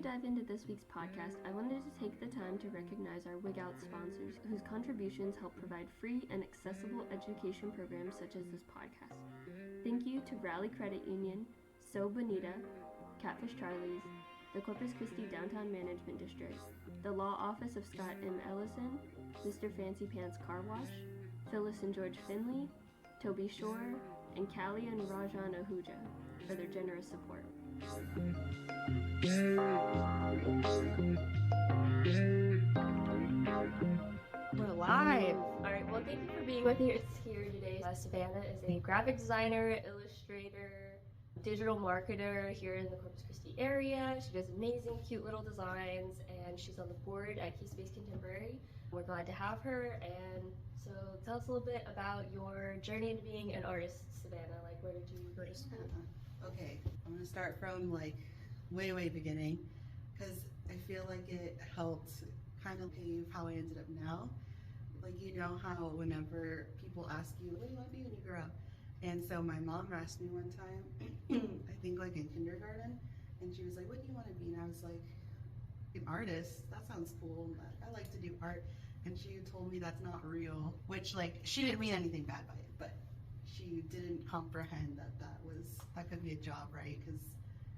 we dive into this week's podcast, I wanted to take the time to recognize our Wig Out sponsors, whose contributions help provide free and accessible education programs such as this podcast. Thank you to Rally Credit Union, Bonita, Catfish Charlies, the Corpus Christi Downtown Management District, the Law Office of Scott M. Ellison, Mr. Fancy Pants Car Wash, Phyllis and George Finley, Toby Shor, and Callie and Rajan Ahuja for their generous support. We're live. All right, well, thank you for being with us here today. Savannah is a graphic designer, illustrator, digital marketer here in the Corpus Christi area. She does amazing, cute little designs, and she's on the board at Key Space Contemporary. We're glad to have her, and so tell us a little bit about your journey into being an artist, Savannah. Like, where did you go to school? Okay, I'm gonna start from like way beginning, because I feel like it helped kind of pave how I ended up now. Like, you know how whenever people ask you, what do you want to be when you grow up? And so my mom asked me one time, I think like in kindergarten, and she was like, what do you want to be? And I was like, an artist. That sounds cool. I like to do art. And she told me that's not real, which like, she didn't mean anything bad by it, but she didn't comprehend that that could be a job, right? Because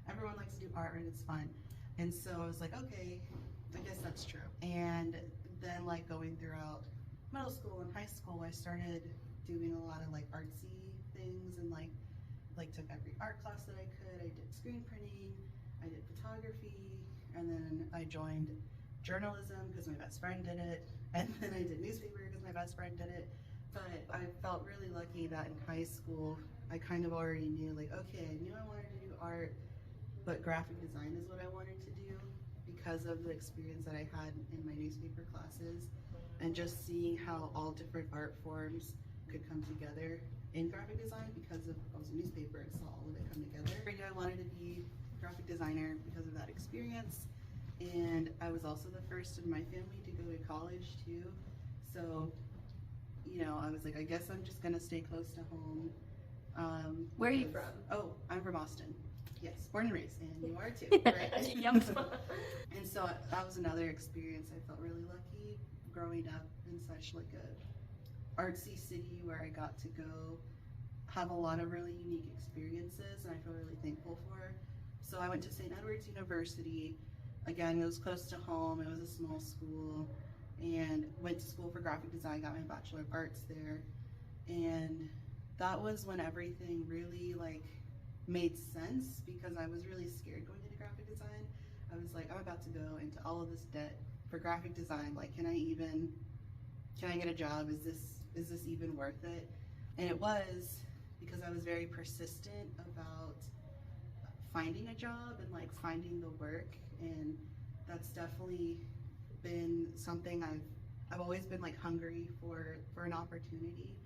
everyone likes to do art and it's fun. And so I was like, okay, I guess that's true. And then like going throughout middle school and high school, I started doing a lot of like artsy things and like took every art class that I could. I did screen printing, I did photography, and then I joined journalism because my best friend did it, and then I did newspaper because my best friend did it. But I felt really lucky that in high school I kind of already knew, like, okay, I knew I wanted to do art, but graphic design is what I wanted to do because of the experience that I had in my newspaper classes and just seeing how all different art forms could come together in graphic design because of I was a newspaper and saw all of it come together. I knew I wanted to be a graphic designer because of that experience, and I was also the first in my family to go to college too. So, you know, I was like, I guess I'm just gonna stay close to home. Where are you from? Oh, I'm from Austin. Yes, born and raised, and you are too, right? Yep. And so that was another experience. I felt really lucky growing up in such like a artsy city where I got to go have a lot of really unique experiences, and I feel really thankful for. So I went to St. Edward's University. Again, it was close to home. It was a small school, and went to school for graphic design, got my Bachelor of Arts there. And that was when everything really like made sense, because I was really scared going into graphic design. I was like, I'm about to go into all of this debt for graphic design. Like, can I get a job? Is this even worth it? And it was, because I was very persistent about finding a job and like finding the work. And that's definitely been something I've always been like hungry for an opportunity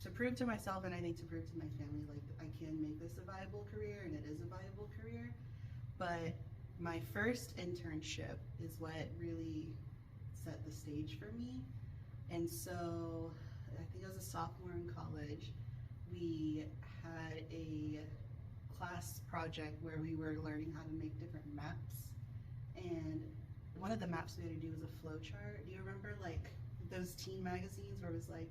to prove to myself, and I think to prove to my family, like, I can make this a viable career, and it is a viable career. But my first internship is what really set the stage for me. And so I think I was a sophomore in college. We had a class project where we were learning how to make different maps, and one of the maps we had to do was a flow chart. Do you remember like those teen magazines where it was like,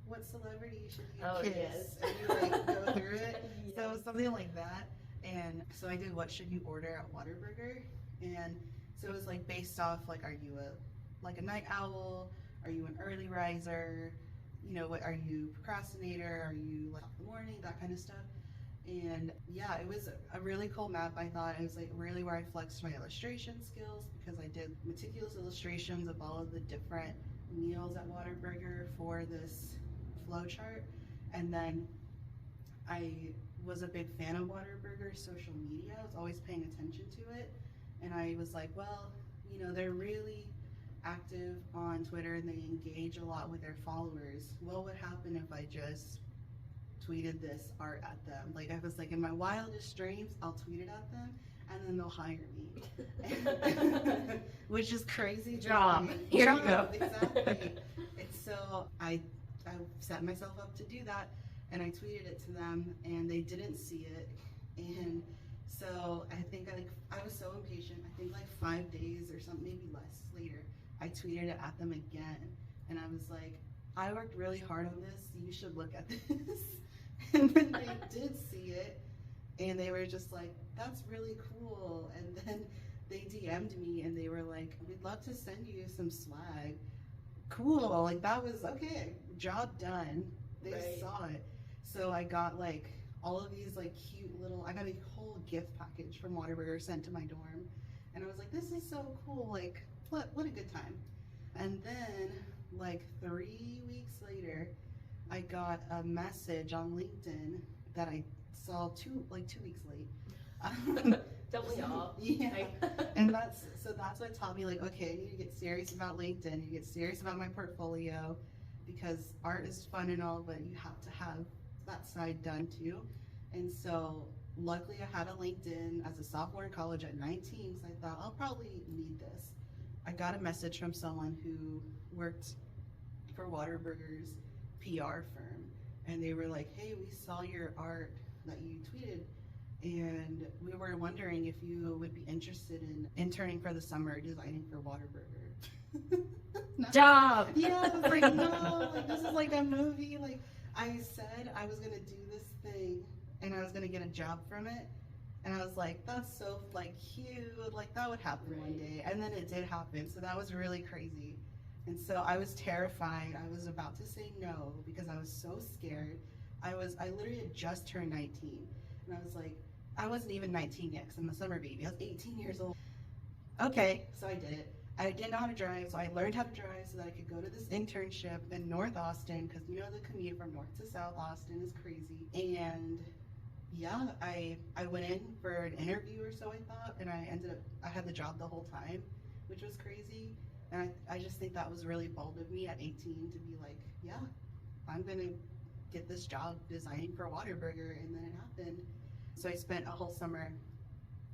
what celebrity should you kiss? Yes. And you like go through it. Yes. So it was something like that. And so I did what should you order at Whataburger, and so it was like based off like, are you a night owl? Are you an early riser? You know, what are you, procrastinator? Are you like in the morning? That kind of stuff. And yeah, it was a really cool map. I thought it was like really where I flexed my illustration skills, because I did meticulous illustrations of all of the different meals at Whataburger for this flow chart. And then I was a big fan of Whataburger's social media. I was always paying attention to it, and I was like, well, you know, they're really active on Twitter and they engage a lot with their followers. What would happen if I just tweeted this art at them? Like, I was like, in my wildest dreams, I'll tweet it at them and then they'll hire me. Which is crazy. Job. Here you go. Exactly. And so I set myself up to do that, and I tweeted it to them, and they didn't see it. And So I think I was so impatient. I think like 5 days or something, maybe less later, I tweeted it at them again, and I was like, I worked really hard on this. You should look at this. And then they did see it, and they were just like, that's really cool. And then they DM'd me and they were like, we'd love to send you some swag. Cool. Like, that was okay. Job done. They Right. saw it. So I got like all of these like cute little, I got a whole gift package from Whataburger sent to my dorm. And I was like, this is so cool. Like, what a good time. And then like 3 weeks later, I got a message on LinkedIn that I saw two weeks late. Don't we all? Yeah. And that's what taught me, like, okay, I need to get serious about LinkedIn, I need to get serious about my portfolio, because art is fun and all, but you have to have that side done too. And so luckily I had a LinkedIn as a sophomore in college at 19, so I thought I'll probably need this. I got a message from someone who worked for Whataburger's PR firm, and they were like, hey, we saw your art that you tweeted, and we were wondering if you would be interested in interning for the summer designing for Whataburger. Job. Yeah, I was like, no, like, this is like a movie. Like, I said I was gonna do this thing and I was gonna get a job from it, and I was like, that's so like cute, like that would happen one day. And then it did happen, so that was really crazy. And so I was terrified. I was about to say no because I was so scared. I literally had just turned 19, and I was like, I wasn't even 19 yet because I'm a summer baby. I was 18 years old. Okay, so I did it. I didn't know how to drive, so I learned how to drive so that I could go to this internship in North Austin, because you know the commute from North to South Austin is crazy. And yeah, I went in for an interview or so, I thought, and I had the job the whole time, which was crazy. And I just think that was really bold of me at 18 to be like, yeah, I'm gonna get this job designing for Whataburger, and then it happened. So I spent a whole summer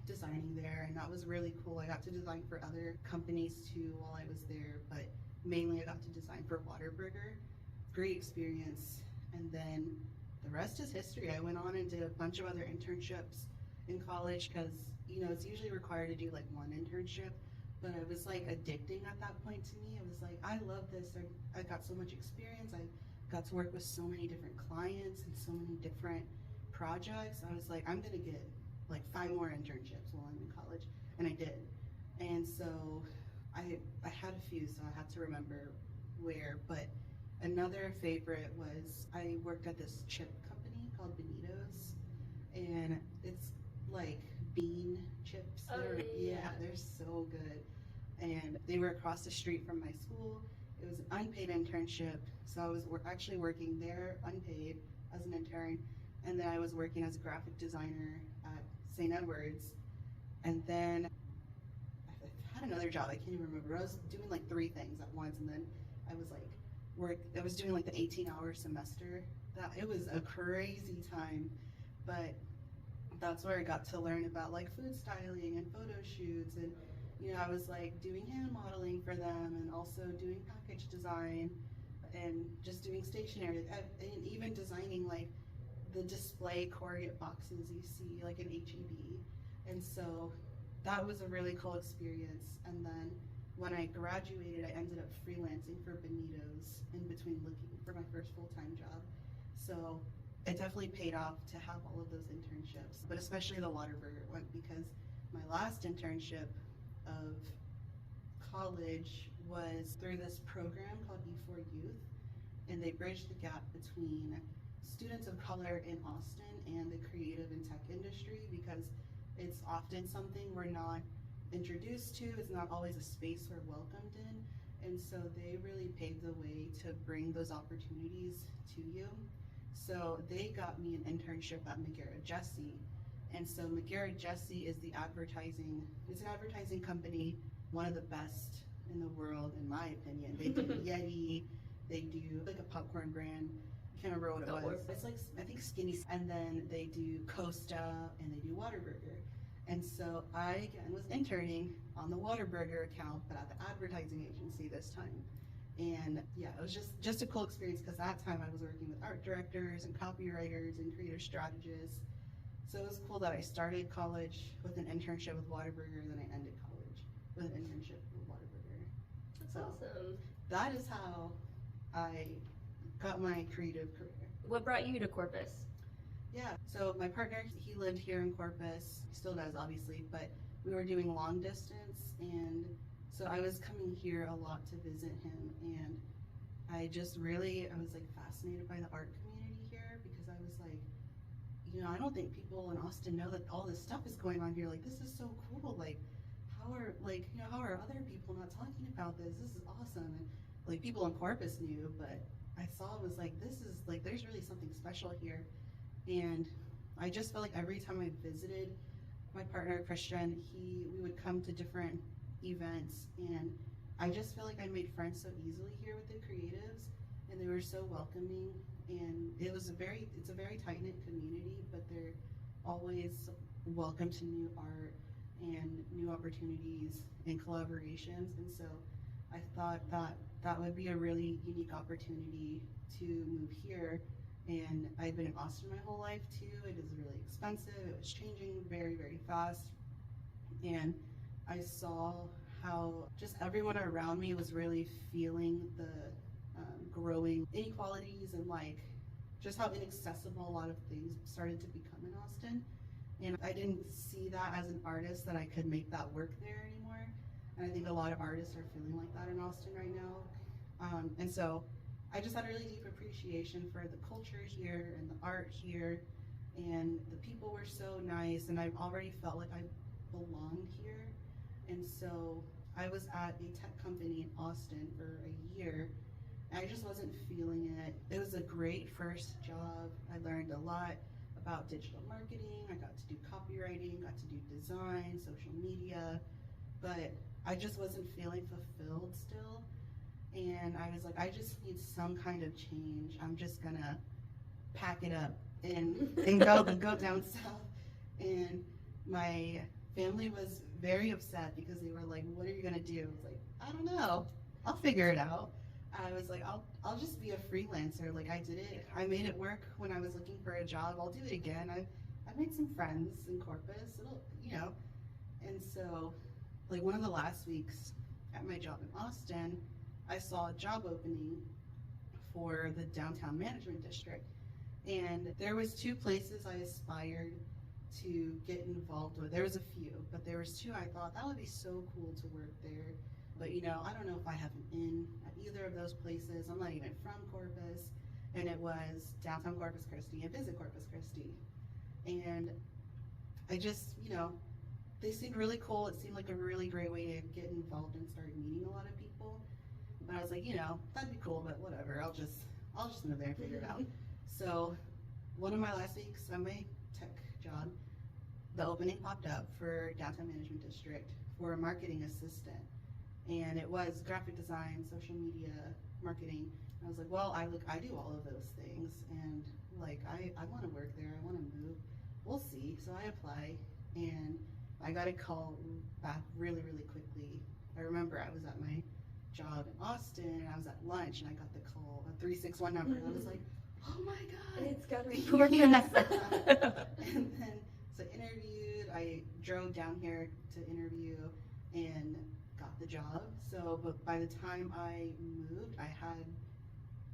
designing there, and that was really cool. I got to design for other companies too while I was there, but mainly I got to design for Whataburger. Great experience. And then the rest is history. I went on and did a bunch of other internships in college, because you know it's usually required to do like one internship, but it was like addicting at that point to me. It was like, I love this. I got so much experience. I got to work with so many different clients and so many different projects. I was like, I'm gonna get like 5 more internships while I'm in college, and I did. And so I had a few, so I had to remember where, but another favorite was I worked at this chip company called Bonita's, and it's like bean chips. Oh, yeah. They're so good. And they were across the street from my school. It was an unpaid internship, so I was actually working there unpaid as an intern, and then I was working as a graphic designer at St. Edward's. And then I had another job, I can't even remember. I was doing like 3 things at once, and then I was like I was doing like the 18-hour semester. It was a crazy time, but that's where I got to learn about like food styling and photo shoots, and you know, I was like doing hand modeling for them, and also doing package design, and just doing stationery, and even designing like the display corrugate boxes you see like in HEB. And so that was a really cool experience. And then when I graduated, I ended up freelancing for Bonita's in between looking for my first full-time job. So it definitely paid off to have all of those internships, but especially the Whataburger one, because my last internship of college was through this program called E4 Youth, and they bridged the gap between students of color in Austin and the creative and tech industry, because it's often something we're not introduced to. It's not always a space we're welcomed in, and so they really paved the way to bring those opportunities to you. So they got me an internship at McGarrett-Jesse, and so McGarrett-Jesse is it's an advertising company, one of the best in the world in my opinion. They do Yeti, they do like a popcorn brand, I can't remember what it was. It's like, I think Skinny, and then they do Costa, and they do Whataburger. And so I, again, was interning on the Whataburger account, but at the advertising agency this time. And yeah, it was just a cool experience, because that time I was working with art directors and copywriters and creative strategists. So it was cool that I started college with an internship with Whataburger, then I ended college with an internship with Whataburger. That's So awesome. that is how I got my creative career. What brought you to Corpus? Yeah, so my partner, he lived here in Corpus, he still does obviously, but we were doing long distance, and so I was coming here a lot to visit him, and I was like fascinated by the art community here, because I was like, you know, I don't think people in Austin know that all this stuff is going on here. Like, this is so cool. Like, how are other people not talking about this? This is awesome. And like, people in Corpus knew, but I saw it was like, this is like, there's really something special here. And I just felt like every time I visited my partner Christian, we would come to different events, and I just feel like I made friends so easily here with the creatives, and they were so welcoming. And it's a very tight-knit community, but they're always welcome to new art and new opportunities and collaborations. And so I thought that would be a really unique opportunity to move here. And I'd been in Austin my whole life too. It is really expensive. It was changing very, very fast. And I saw how just everyone around me was really feeling the growing inequalities, and like just how inaccessible a lot of things started to become in Austin. And I didn't see that as an artist that I could make that work there anymore. And I think a lot of artists are feeling like that in Austin right now. And so I just had a really deep appreciation for the culture here and the art here, and the people were so nice, and I already felt like I belonged here. And so I was at a tech company in Austin for a year, and I just wasn't feeling it. It was a great first job. I learned a lot about digital marketing. I got to do copywriting, got to do design, social media, but I just wasn't feeling fulfilled still. And I was like, I just need some kind of change. I'm just gonna pack it up and go down south. And my family was very upset because they were like, what are you gonna do? I was like, I don't know, I'll figure it out. I was like, I'll just be a freelancer. Like, I did it, I made it work when I was looking for a job. I'll do it again. I've made some friends in Corpus, and so like one of the last weeks at my job in Austin, I saw a job opening for the downtown management district, and there was 2 places I aspired to get involved with. There was a few, but there was 2 I thought that would be so cool to work there. But I don't know if I have an in at either of those places. I'm not even from Corpus, and it was downtown Corpus Christi and Visit Corpus Christi. And I just, they seemed really cool. It seemed like a really great way to get involved and start meeting a lot of people. But I was like, that'd be cool, but whatever. I'll just move there and figure it out. So one of my last weeks on my tech job, the opening popped up for downtown management district for a marketing assistant. And it was graphic design, social media, marketing. And I was like, well, I do all of those things, and like I want to work there. I want to move. We'll see. So I apply, and I got a call back really, really quickly. I remember I was at my job in Austin, and I was at lunch, and I got the call, a 361 number, and I was like, oh my god, It's got to be Corpus. And then so I interviewed. I drove down here to interview and got the job. So, but by the time I moved, I had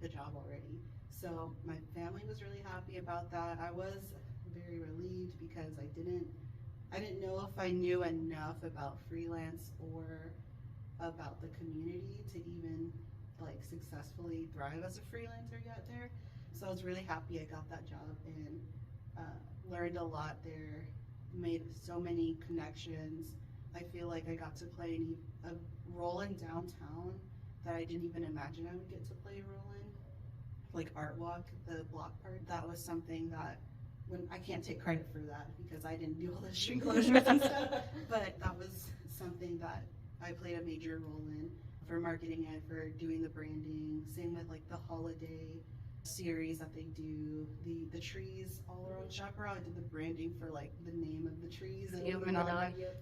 the job already. So my family was really happy about that. I was very relieved because I didn't know if I knew enough about freelance or about the community to even like successfully thrive as a freelancer yet there. So I was really happy I got that job, and learned a lot there, made so many connections. I feel like I got to play a role in downtown that I didn't even imagine I would get to play a role in. Like Art Walk, the block part, that was something that I can't take credit for that because I didn't do all the street closures and stuff, but that was something that I played a major role in for marketing it, for doing the branding. Same with like the holiday series that they do, the trees all around Chaparral. I did the branding for like the name of the trees and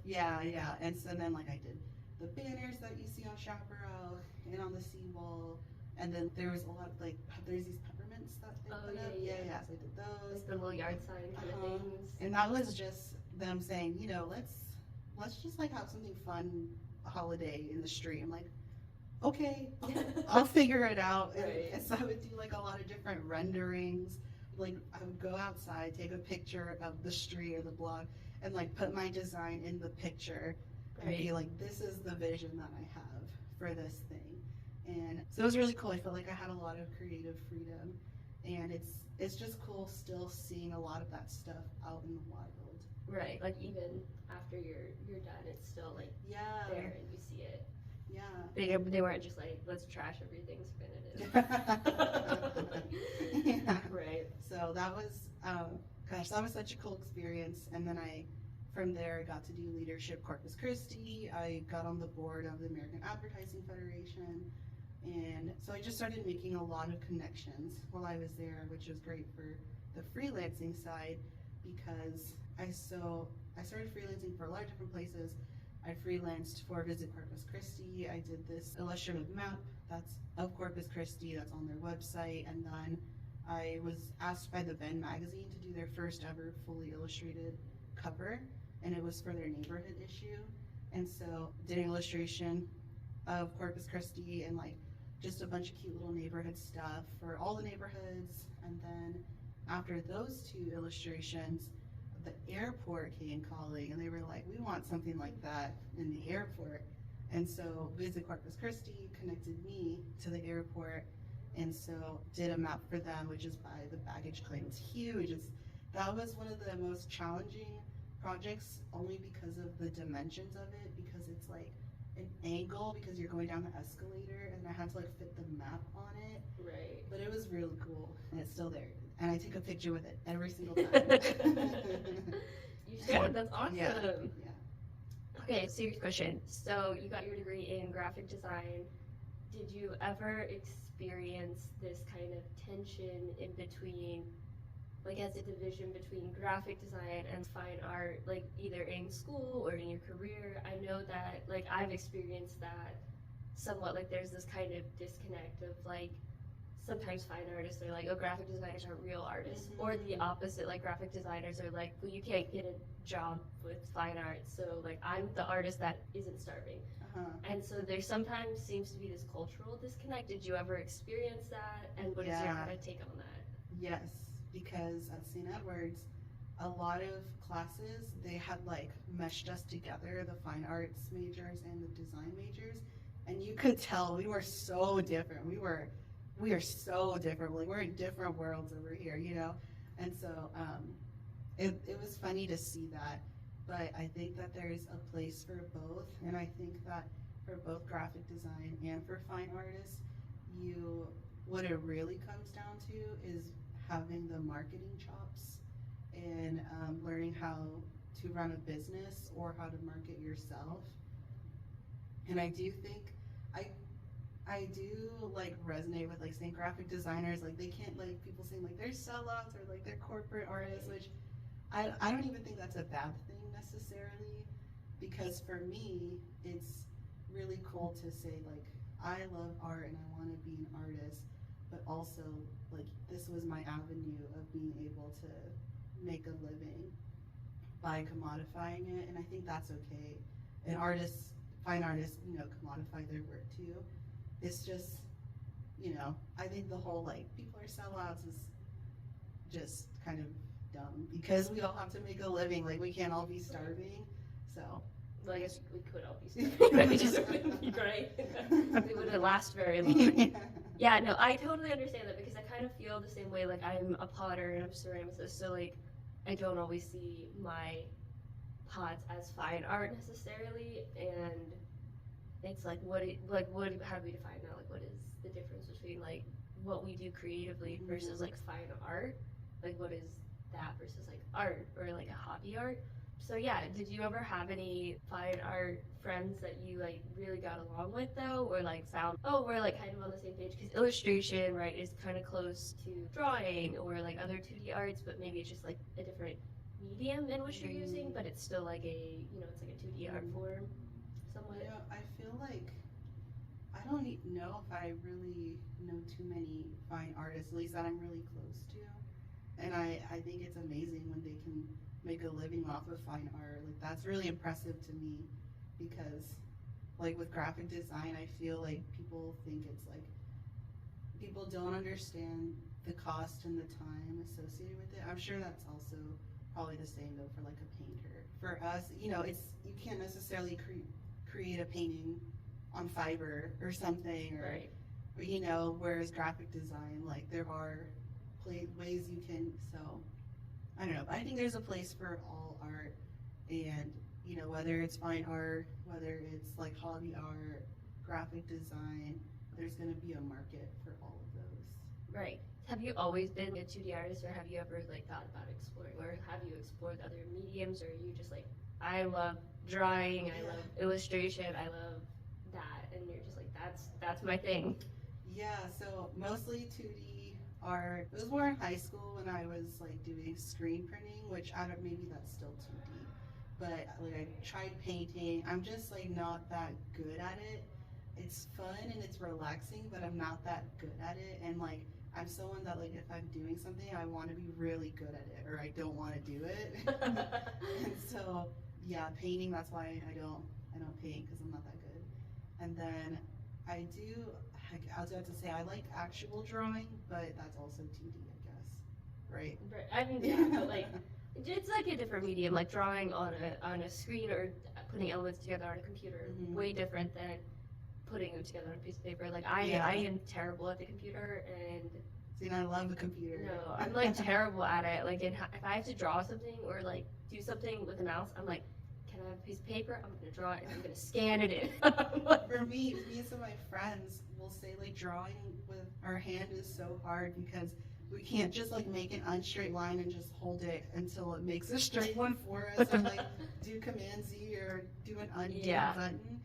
yeah. And so then like I did the banners that you see on Chaparral and on the seawall, and then there was a lot of like there's these peppermint tents that they Oh, put up. yeah. Yeah, so I did those. Like the little yard sign kind of things. And that was just them saying, you know, let's just like have something fun, a holiday in the street. I'm like, okay, I'll figure it out. Right. And so I would do like a lot of different renderings. Like I would go outside, take a picture of the street or the block, and like put my design in the picture and be Right. like, this is the vision that I have for this thing. And so it was really cool. I felt like I had a lot of creative freedom, and it's just cool still seeing a lot of that stuff out in the wild. Right. Like even after you're done, it's still like Yeah. there and you see it. Yeah. They weren't just like, let's trash everything, spin it in. Yeah. Right. So that was, gosh, that was such a cool experience. And then from there, I got to do leadership Corpus Christi. I got on the board of the American Advertising Federation. And so I just started making a lot of connections while I was there, which was great for the freelancing side because I started freelancing for a lot of different places. I freelanced for Visit Corpus Christi. I did this illustrative map that's of Corpus Christi that's on their website. And then I was asked by the Ben magazine to do their first ever fully illustrated cover, and it was for their neighborhood issue. And so did an illustration of Corpus Christi and like just a bunch of cute little neighborhood stuff for all the neighborhoods. And then after those two illustrations, the airport came calling and they were like, we want something like that in the airport. And so Visit Corpus Christi connected me to the airport, and so did a map for them, which is by the baggage claim. It's huge. That was one of the most challenging projects only because of the dimensions of it, because it's like an angle because you're going down the escalator, and I had to like fit the map on it. Right. But it was really cool, and it's still there. And I take a picture with it every single time. You should. That's awesome. Yeah. Okay, serious question. So you got your degree in graphic design. Did you ever experience this kind of tension in between, like as a division between graphic design and fine art, like either in school or in your career? I know that, like, I've experienced that somewhat, like there's this kind of disconnect of like, sometimes fine artists are like, oh, graphic designers aren't real artists, or the opposite, like graphic designers are like, well, you can't get a job with fine art, so like I'm the artist that isn't starving. And so there sometimes seems to be this cultural disconnect. Did you ever experience that, and what is your kind of take on that? Yes, because at St. Edward's, a lot of classes, they had like meshed us together, the fine arts majors and the design majors, and you could tell we were so different. We are so different. Like, we're in different worlds over here, you know? And so it was funny to see that. But I think that there's a place for both. And I think that for both graphic design and for fine artists, what it really comes down to is having the marketing chops and learning how to run a business or how to market yourself. And I do think I do like resonate with like saying graphic designers, like they can't, like people saying like they're sellouts or like they're corporate artists, which I don't even think that's a bad thing necessarily, because for me it's really cool to say like I love art and I want to be an artist, but also like this was my avenue of being able to make a living by commodifying it, and I think that's okay. And fine artists, you know, commodify their work too. It's just, you know, I think the whole like people are sellouts is just kind of dumb, because we all have to make a living. Like, we can't all be starving. So, well, I guess we could all be starving, but it just wouldn't be great. We wouldn't last very long. Yeah, no, I totally understand that, because I kind of feel the same way. Like, I'm a potter and I'm a ceramicist, so like I don't always see my pots as fine art necessarily, and it's like, how do we define that? Like, what is the difference between like what we do creatively versus like fine art? Like, what is that versus like art or like a hobby art? So yeah, did you ever have any fine art friends that you like really got along with though, or like found, oh, we're like kind of on the same page? Because illustration, right, is kind of close to drawing or like other 2D arts, but maybe it's just like a different medium in which you're using, but it's still like a, you know, it's like a 2D art form somewhat. Yeah, I feel like I don't know if I really know too many fine artists, at least that I'm really close to. And I think it's amazing when they can make a living off of fine art. Like, that's really impressive to me because, like, with graphic design, I feel like people think it's like, people don't understand the cost and the time associated with it. I'm sure that's also probably the same though for like a painter. For us, you can't necessarily create a painting on Fiverr or something, or Right. whereas graphic design, like there are ways you can. So I don't know, but I think there's a place for all art, and whether it's fine art, whether it's like hobby art, graphic design, there's going to be a market for all of those. Right. Have you always been a 2D artist, or have you ever like thought about exploring, or have you explored other mediums, or are you just like, I love drawing, I love illustration, I love that, and you're just like, that's my thing. Yeah, so mostly 2D art. It was more in high school when I was like doing screen printing, which maybe that's still 2D. But like I tried painting. I'm just like not that good at it. It's fun and it's relaxing, but I'm not that good at it. And like I'm someone that like if I'm doing something, I want to be really good at it, or I don't want to do it. And so yeah, painting. That's why I don't paint, because I'm not that good. And then I was about to say I like actual drawing, but that's also 2D, I guess, right? Right. I mean, yeah, but like, it's like a different medium, like drawing on a screen or putting elements together on a computer. Mhm. Way different than putting them together on a piece of paper. Like I am terrible at the computer, and See, and I love the computer. no, I'm like terrible at it. Like if I have to draw something or like do something with a mouse, I'm like, can I have a piece of paper? I'm gonna draw it and I'm gonna scan it in. For me and some of my friends will say like drawing with our hand is so hard because we can't just like make an unstraight line and just hold it until it makes a straight one for us, or like do Command Z or do an undo button.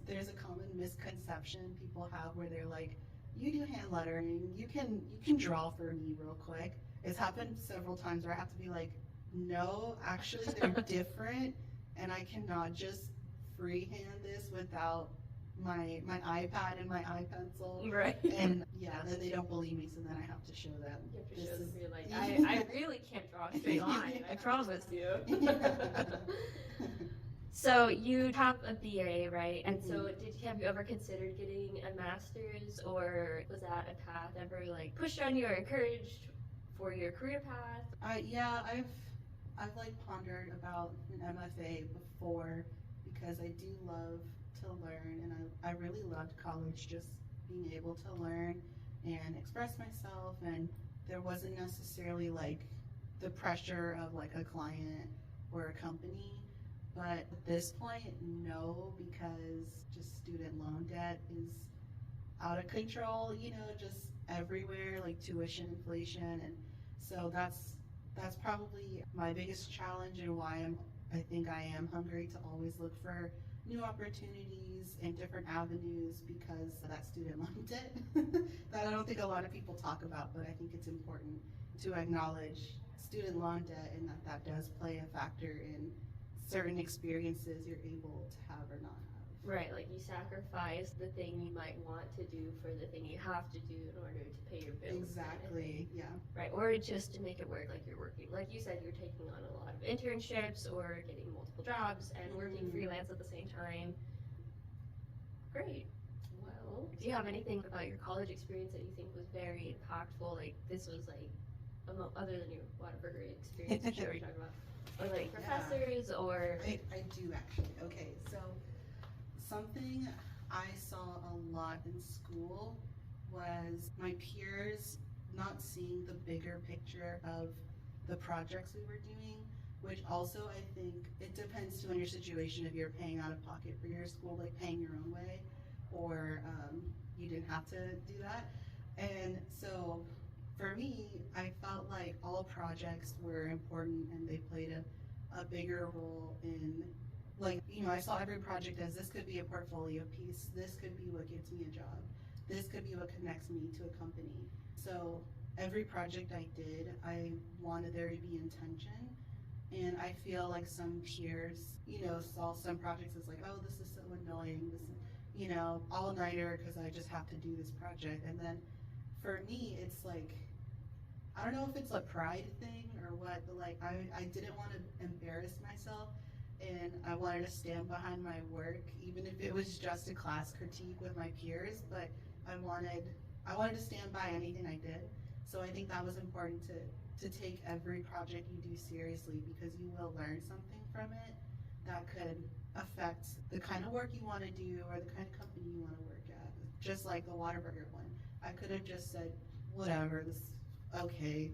There's a common misconception people have where they're like, you do hand lettering, you can draw for me real quick. It's happened several times where I have to be like, no, actually they're different, and I cannot just freehand this without my iPad and my iPencil. Right. And yeah, then they don't believe me, so then I have to show them. You have to This show them, is- you're like, I really can't draw a straight line. I promise you. So you have a BA, right? And so have you ever considered getting a master's, or was that a path ever like pushed on you or encouraged for your career path? Yeah, I've like pondered about an MFA before, because I do love to learn, and I really loved college, just being able to learn and express myself, and there wasn't necessarily like the pressure of like a client or a company. But at this point, no, because just student loan debt is out of control, just everywhere, like tuition inflation. And so that's probably my biggest challenge, and why I think I am hungry to always look for new opportunities and different avenues, because of that student loan debt that I don't think a lot of people talk about, but I think it's important to acknowledge student loan debt, and that does play a factor in certain experiences you're able to have or not have. Right, like you sacrifice the thing you might want to do for the thing you have to do in order to pay your bills. Exactly, yeah. Right, or just to make it work, like you're working. Like you said, you're taking on a lot of internships or getting multiple jobs and working freelance at the same time. Great. Well, do you have anything about your college experience that you think was very impactful? Like this was like, other than your Whataburger experience, which you already talked about. Or like professors, or I do actually. Okay, so something I saw a lot in school was my peers not seeing the bigger picture of the projects we were doing, which also I think it depends too on your situation, if you're paying out of pocket for your school, like paying your own way, or you didn't have to do that. And so for me, I felt like all projects were important, and they played a bigger role in, like, I saw every project as, this could be a portfolio piece, this could be what gets me a job, this could be what connects me to a company. So every project I did, I wanted there to be intention, and I feel like some peers, saw some projects as like, oh, this is so annoying, you know, all-nighter because I just have to do this project. And then for me, it's like, I don't know if it's a pride thing or what, but like I didn't want to embarrass myself, and I wanted to stand behind my work, even if it was just a class critique with my peers. But I wanted to stand by anything I did. So I think that was important to take every project you do seriously, because you will learn something from it that could affect the kind of work you want to do or the kind of company you want to work at. Just like the Whataburger one, I could have just said, whatever, this, okay,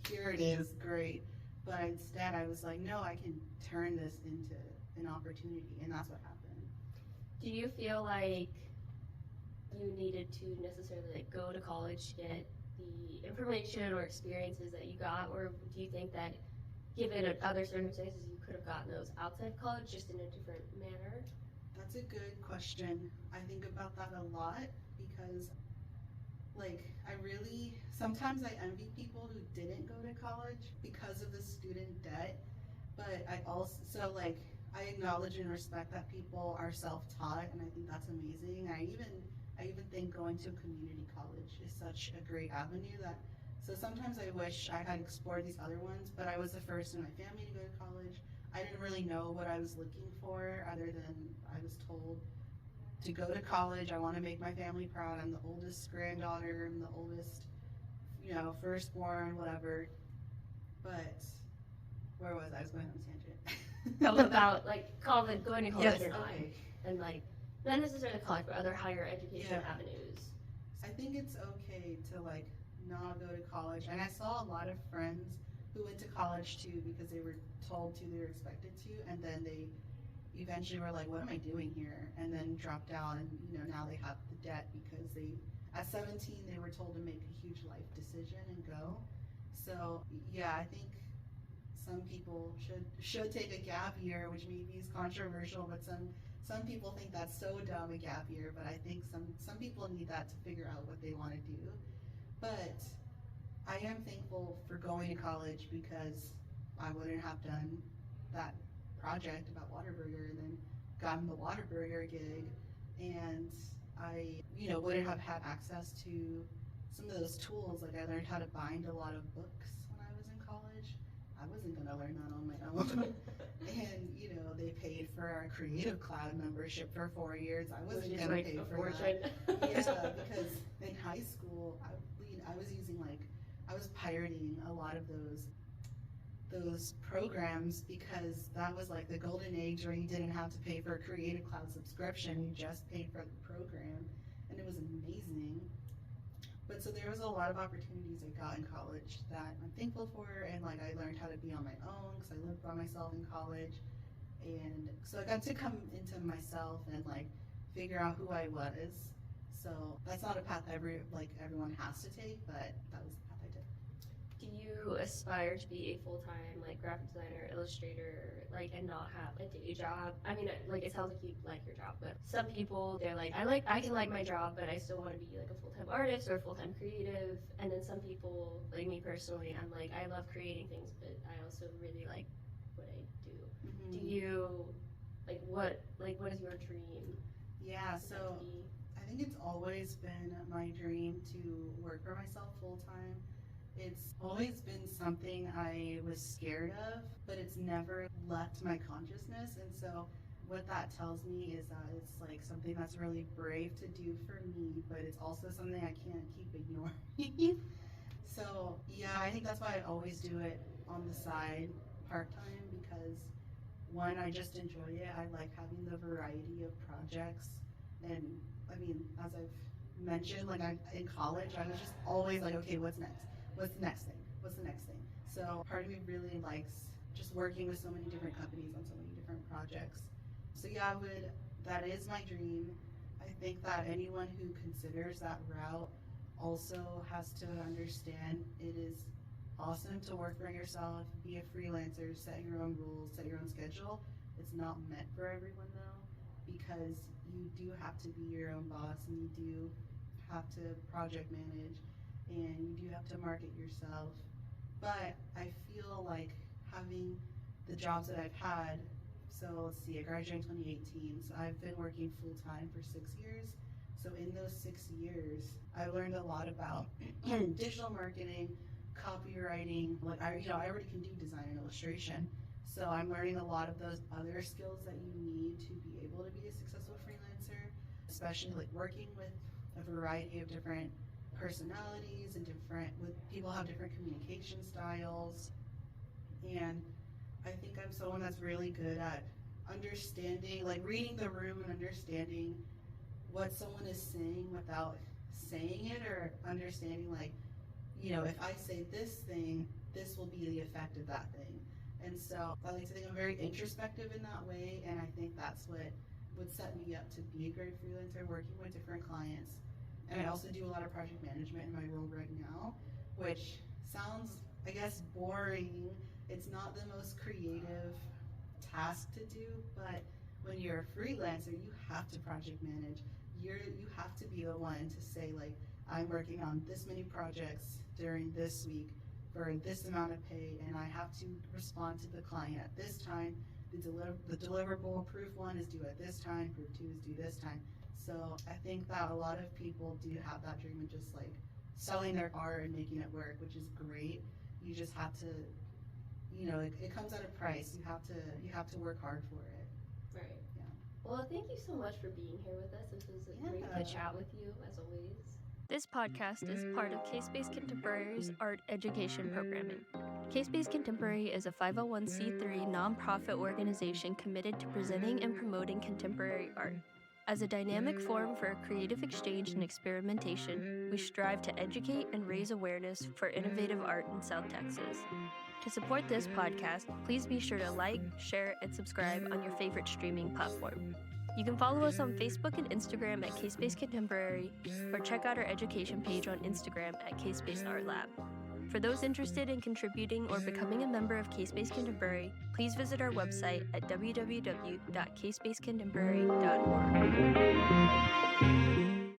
here it is, great. But instead I was like, no, I can turn this into an opportunity, and that's what happened. Do you feel like you needed to necessarily like go to college to get the information or experiences that you got, or do you think that given other circumstances you could have gotten those outside of college just in a different manner? That's a good question. I think about that a lot because, like, sometimes I envy people who didn't go to college because of the student debt, but I acknowledge and respect that people are self-taught, and I think that's amazing. I even think going to a community college is such a great avenue so sometimes I wish I had explored these other ones, but I was the first in my family to go to college. I didn't really know what I was looking for other than I was told to go to college. I want to make my family proud. I'm the oldest granddaughter. I'm the oldest, firstborn, whatever. But where was I? I was going on a tangent. About like college, going to college Yes, or not, okay. and like not necessarily college, but other higher education avenues. I think it's okay to like not go to college, and I saw a lot of friends who went to college too because they were told to, they were expected to, and then they eventually were like, what am I doing here? And then dropped out, and now they have the debt because at 17 they were told to make a huge life decision and go. So yeah, I think some people should take a gap year, which maybe is controversial, but some people think that's so dumb, a gap year, but I think some people need that to figure out what they want to do. But I am thankful for going to college because I wouldn't have done that project about Whataburger and then gotten the Whataburger gig, and I wouldn't have had access to some of those tools. Like I learned how to bind a lot of books when I was in college. I wasn't going to learn that on my own. And they paid for our Creative Cloud membership for 4 years. I wasn't going to pay for that. Yeah, because in high school I was pirating a lot of those programs because that was like the golden age where you didn't have to pay for a Creative Cloud subscription, you just paid for the program, and it was amazing. But so there was a lot of opportunities I got in college that I'm thankful for, and like I learned how to be on my own because I lived by myself in college, and so I got to come into myself and like figure out who I was. So that's not a path everyone has to take, but that was the path I took. Do you aspire to be a full-time like graphic designer, illustrator, and not have a day job? I mean, it sounds like you like your job, but some people they're like, I can like my job, but I still want to be like a full-time artist or a full-time creative. And then some people, like me personally, I'm like, I love creating things, but I also really like what I do. Mm-hmm. Do you what is your dream? Yeah, so I think it's always been my dream to work for myself full-time. It's always been something I was scared of, but it's never left my consciousness. And so what that tells me is that it's like something that's really brave to do for me, but it's also something I can't keep ignoring. So yeah, I think that's why I always do it on the side, part-time, because one, I just enjoy it. I like having the variety of projects. And I mean, as I've mentioned, in college, I was just always like, okay, what's next? What's the next thing? What's the next thing? So part of me really likes just working with so many different companies on so many different projects. So yeah, that is my dream. I think that anyone who considers that route also has to understand it is awesome to work for yourself, be a freelancer, set your own rules, set your own schedule. It's not meant for everyone though, because you do have to be your own boss, and you do have to project manage, and you do have to market yourself. But I feel like having the jobs that I've had So let's see, I graduated in 2018. So I've been working full time for 6 years. So in those 6 years, I learned a lot about digital marketing, copywriting. Like I already can do design and illustration. So I'm learning a lot of those other skills that you need to be able to be a successful freelancer, especially like working with a variety of different personalities and people have different communication styles. And I think I'm someone that's really good at understanding, like reading the room and understanding what someone is saying without saying it, or understanding like, if I say this thing, this will be the effect of that thing. And so I like to think I'm very introspective in that way, and I think that's what would set me up to be a great freelancer, working with different clients. And I also do a lot of project management in my role right now, which sounds, I guess, boring. It's not the most creative task to do, but when you're a freelancer, you have to project manage. You have to be the one to say, like, I'm working on this many projects during this week for this amount of pay, and I have to respond to the client at this time. The deliverable proof 1 is due at this time, proof 2 is due this time. So I think that a lot of people do have that dream of just like selling their art and making it work, which is great. You just have to, it comes at a price. You have to work hard for it. Right. Yeah. Well, thank you so much for being here with us. This was great to chat with you, as always. This podcast is part of Case-Based Contemporary's art education programming. Case-Based Contemporary is a 501c3 nonprofit organization committed to presenting and promoting contemporary art. As a dynamic forum for creative exchange and experimentation, we strive to educate and raise awareness for innovative art in South Texas. To support this podcast, please be sure to like, share, and subscribe on your favorite streaming platform. You can follow us on Facebook and Instagram at Case-Based Contemporary, or check out our education page on Instagram at Case-Based Art Lab. For those interested in contributing or becoming a member of Case-Based Contemporary, please visit our website at www.casebasedcontemporary.org.